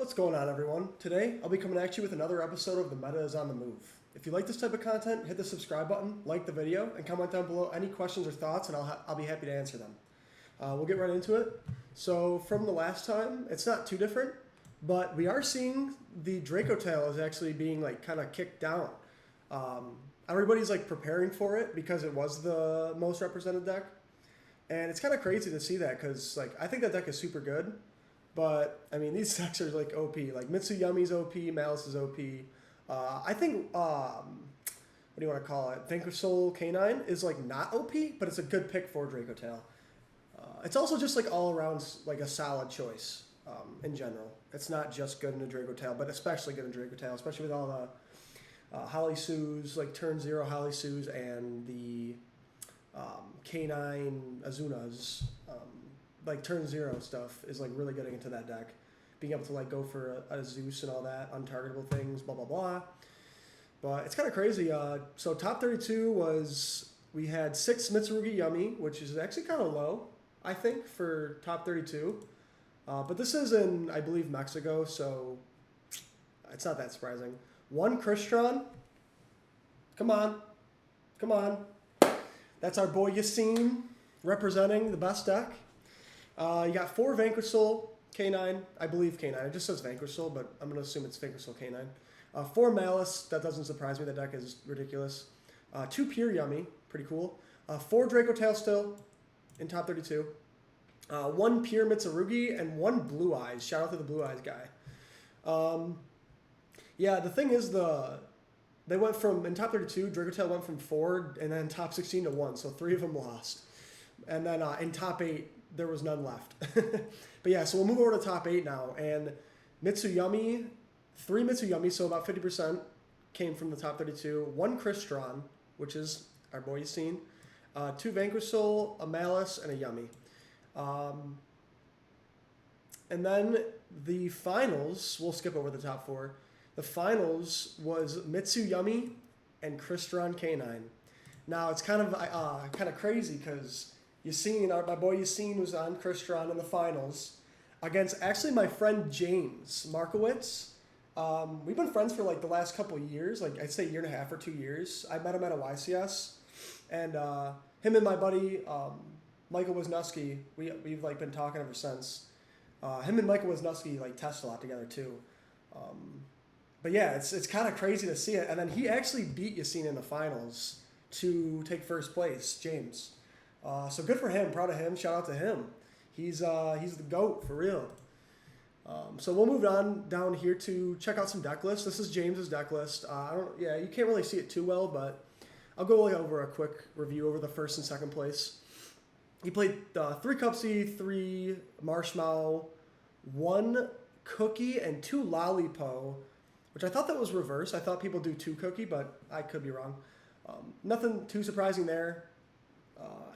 What's going on, everyone? Today, I'll be coming at you with another episode of The Meta is on the Move. If you like this type of content, hit the subscribe button, like the video, and comment down below any questions or thoughts, and I'll be happy to answer them. We'll get right into it. So, from the last time, it's not too different, but we are seeing the Draco tail is actually being kind of kicked down. Everybody's preparing for it because it was the most represented deck, and it's kind of crazy to see that because I think that deck is super good. But, I mean, these decks are, OP. Mitsuyami's OP, Malice is OP. I think, what do you want to call it? Vanquish Soul K9 is, not OP, but it's a good pick for Draco Tail. It's also just, all around, a solid choice in general. It's not just good in a Draco Tail, but especially good in Draco Tail, especially with all the Holly Sues, Turn 0 Holly Sues, and the K9 Azunas. Turn 0 stuff is really getting into that deck. Being able to go for a Zeus and all that, untargetable things, blah, blah, blah. But it's kind of crazy. So top 32 was, we had 6 Mitsurugi Yummy, which is actually kind of low, I think, for top 32. But this is in, I believe, Mexico, so it's not that surprising. 1 Crystron. Come on. Come on. That's our boy Yassine representing the best deck. You got 4 Vanquish Soul K9, I believe K9. It just says Vanquish Soul, but I'm going to assume it's Vanquish Soul K9. 4 Malice, that doesn't surprise me. The deck is ridiculous. 2 Pure Yummy, pretty cool. 4 Draco Tail still in top 32. 1 Pure Mitsurugi and 1 Blue Eyes. Shout out to the Blue Eyes guy. Yeah, the thing is they went from, in top 32, Draco Tail went from 4 and then top 16 to 1, so 3 of them lost. And then in top 8, there was none left. But yeah, so we'll move over to top 8 now. And Mitsuyami, 3 Mitsuyami, so about 50% came from the top 32. 1 Crystron, which is our boy Yassine. 2 Vanquish Soul, a Malice, and a Yummy. And then the finals, we'll skip over the top 4. The finals was Mitsuyami and Crystron K9. Now, it's kind of crazy because Yassine, my boy Yassine, was on Crystron in the finals against actually my friend James Markowitz. We've been friends for the last couple of years, I'd say 1.5 or 2 years. I met him at a YCS, and him and my buddy Michael Wisniewski, we've been talking ever since. Him and Michael Wisniewski test a lot together too. But yeah, it's kind of crazy to see it. And then he actually beat Yassine in the finals to take first place, James. So good for him. Proud of him. Shout out to him. He's the GOAT for real. So we'll move on down here to check out some deck lists. This is James's deck list. You can't really see it too well, but I'll go over a quick review over the first and second place. He played 3 Cupsy, 3 Marshmallow, 1 Cookie, and 2 Lollipo, which I thought that was reverse. I thought people do 2 Cookie, but I could be wrong. Nothing too surprising there.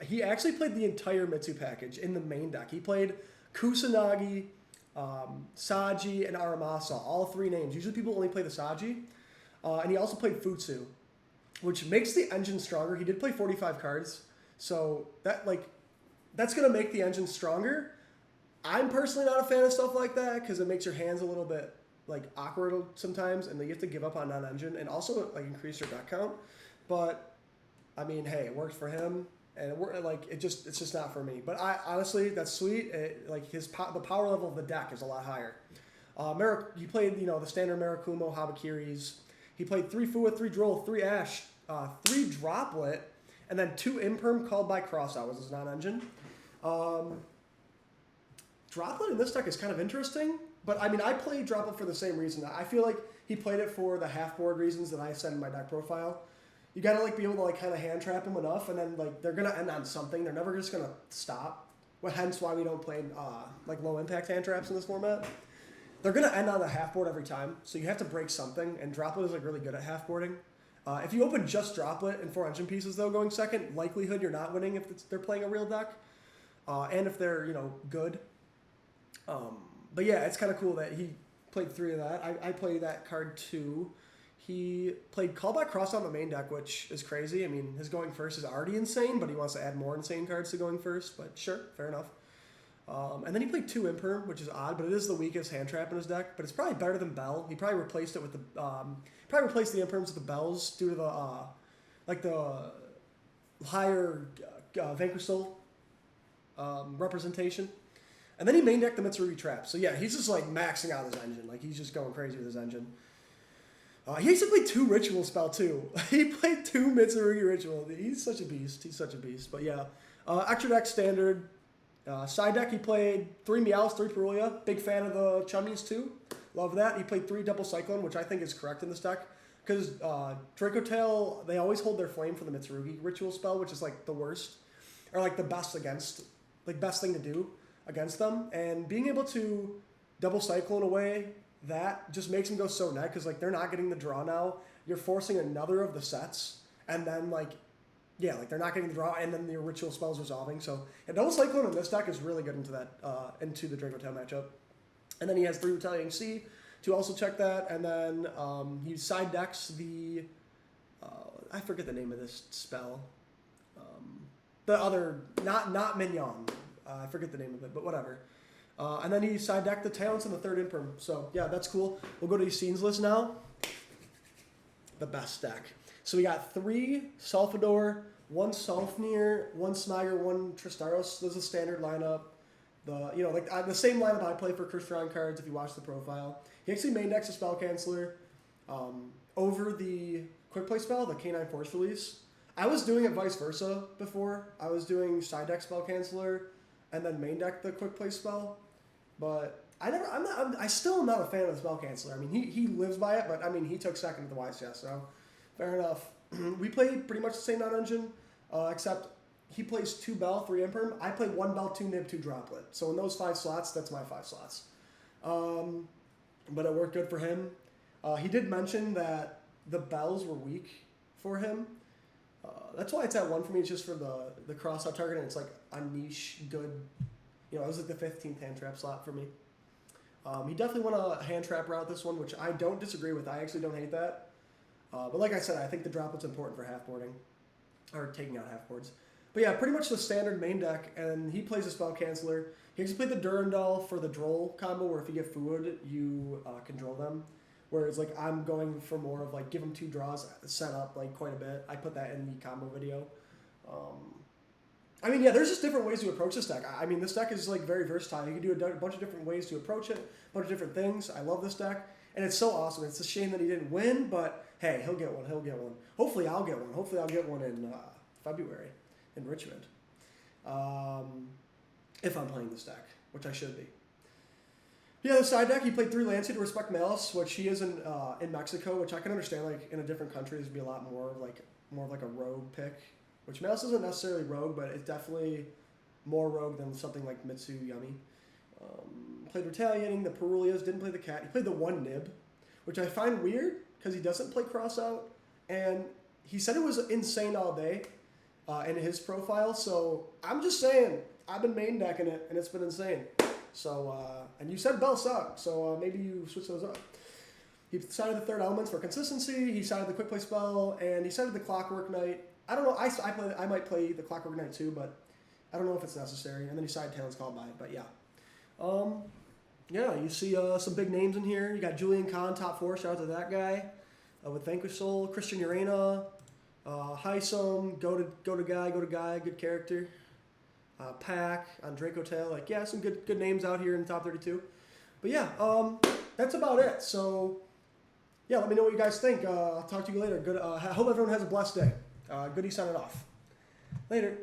He actually played the entire Mitsu package in the main deck. He played Kusanagi, Saji, and Aramasa, all 3 names. Usually people only play the Saji. And he also played Futsu, which makes the engine stronger. He did play 45 cards, so that's going to make the engine stronger. I'm personally not a fan of stuff like that because it makes your hands a little bit awkward sometimes, and you have to give up on non-engine and also increase your deck count. But I mean, hey, it worked for him, and it's just not for me. But I honestly, that's sweet. The power level of the deck is a lot higher. He played the standard Marakumo Habakiris. He played 3 Fua, 3 Droll, 3 Ash, 3 Droplet, and then 2 Imperm called by Crossout was his non-engine. Droplet in this deck is kind of interesting, but I mean, I play Droplet for the same reason. I feel like he played it for the half-board reasons that I said in my deck profile. You gotta be able to kind of hand trap him enough, and then they're gonna end on something. They're never just gonna stop. Hence why we don't play low impact hand traps in this format. They're gonna end on the half board every time, so you have to break something. And Droplet is really good at half boarding. If you open just Droplet and 4 engine pieces though going second, likelihood you're not winning if they're playing a real deck, and if they're good. But yeah, it's kind of cool that he played 3 of that. I play that card too. He played Callback Cross on the main deck, which is crazy. I mean, his going first is already insane, but he wants to add more insane cards to going first. But sure, fair enough. And then he played 2 Imperm, which is odd, but it is the weakest hand trap in his deck. But it's probably better than Bell. He probably replaced it with the probably replaced the Imperms with the Bells due to the like the higher Vanquish Soul representation. And then he main decked the Mitsurugi Trap. So yeah, he's just like maxing out his engine. Like he's just going crazy with his engine. He actually played 2 Ritual Spell too. He played 2 Mitsurugi Ritual. He's such a beast. He's such a beast. But yeah, extra deck standard. Side deck, he played 3 Meows, 3 Perulia. Big fan of the Chummies too. Love that. He played 3 Double Cyclone, which I think is correct in this deck. Because Draco Tail, they always hold their flame for the Mitsurugi Ritual Spell, which is like the worst. Or like the best against, like best thing to do against them. And being able to Double Cyclone away, that just makes them go so net. Because like they're not getting the draw now. You're forcing another of the sets. And then like, yeah, like they're not getting the draw, and then the ritual spells resolving. So, yeah, Double Cyclone in this deck is really good into that, into the Draco Tail matchup. And then he has 3 Retaliating Sea to also check that, and then he side decks the, I forget the name of this spell, the other, not Mignon, I forget the name of it, but whatever. And then he side decked the Talents in the 3rd Imperm. So yeah, that's cool. We'll go to these scenes list now. The best deck. So we got 3 Salvador, 1 Salfnir, 1 Smiger, 1 Tristaros. This is a standard lineup. The same lineup I play for Crystron cards if you watch the profile. He actually main decks a Spell Canceller over the Quick Play spell, the Canine Force Release. I was doing it vice versa before. I was doing side deck Spell Canceller and then main deck the Quick Play spell. But I still am not a fan of the Spell Canceller. I mean, he lives by it, but I mean, he took second at the YCS, so fair enough. We play pretty much the same non-engine, except he plays 2 Bell, 3 Imperm. I play 1 Bell, 2 Nib, 2 Droplet. So in those 5 slots, that's my 5 slots. But it worked good for him. He did mention that the Bells were weak for him. That's why it's at 1 for me. It's just for the cross-out target, and it's like a niche good. It was like the 15th hand trap slot for me. He definitely went a hand trap route this one, which I don't disagree with. I actually don't hate that. But like I said, I think the droplet's important for half-boarding, or taking out half-boards. But yeah, pretty much the standard main deck, and he plays a Spell Canceller. He actually played the Durandal for the Droll combo, where if you get food, you control them. Whereas like I'm going for more of like give them 2 draws, set up like quite a bit. I put that in the combo video. I mean, yeah, there's just different ways to approach this deck. I mean, this deck is like very versatile. You can do a bunch of different ways to approach it, a bunch of different things. I love this deck, and it's so awesome. It's a shame that he didn't win, but hey, he'll get one. He'll get one. Hopefully, I'll get one. Hopefully, I'll get one in February in Richmond. If I'm playing this deck, which I should be. Yeah, the side deck, he played 3 Lancey to respect Malice, which he is in Mexico, which I can understand. Like in a different country, there'd be a lot more of like a rogue pick. Which Malice isn't necessarily rogue, but it's definitely more rogue than something like Mitsu Yummy. Played Retaliating, the Perulias, didn't play the Cat. He played the 1 Nib, which I find weird because he doesn't play Cross Out. And he said it was insane all day in his profile. So I'm just saying, I've been main decking it, and it's been insane. So, and you said Bell sucked, so maybe you switch those up. He decided the 3rd Elements for consistency. He decided the Quick Play spell, and he decided the Clockwork Knight. I don't know. I might play the Clockwork Knight too, but I don't know if it's necessary. And then he side Talent's called by it, but yeah. Yeah, you see some big names in here. You got Julian Kahn, top 4. Shout out to that guy with Vanquish Soul. Christian Urena, Heisum, go to guy, good character. Pack on Draco Tail. Like, yeah, some good names out here in the top 32. But yeah, that's about it. So yeah, let me know what you guys think. I'll talk to you later. Good. I hope everyone has a blessed day. Goody signing off. Later.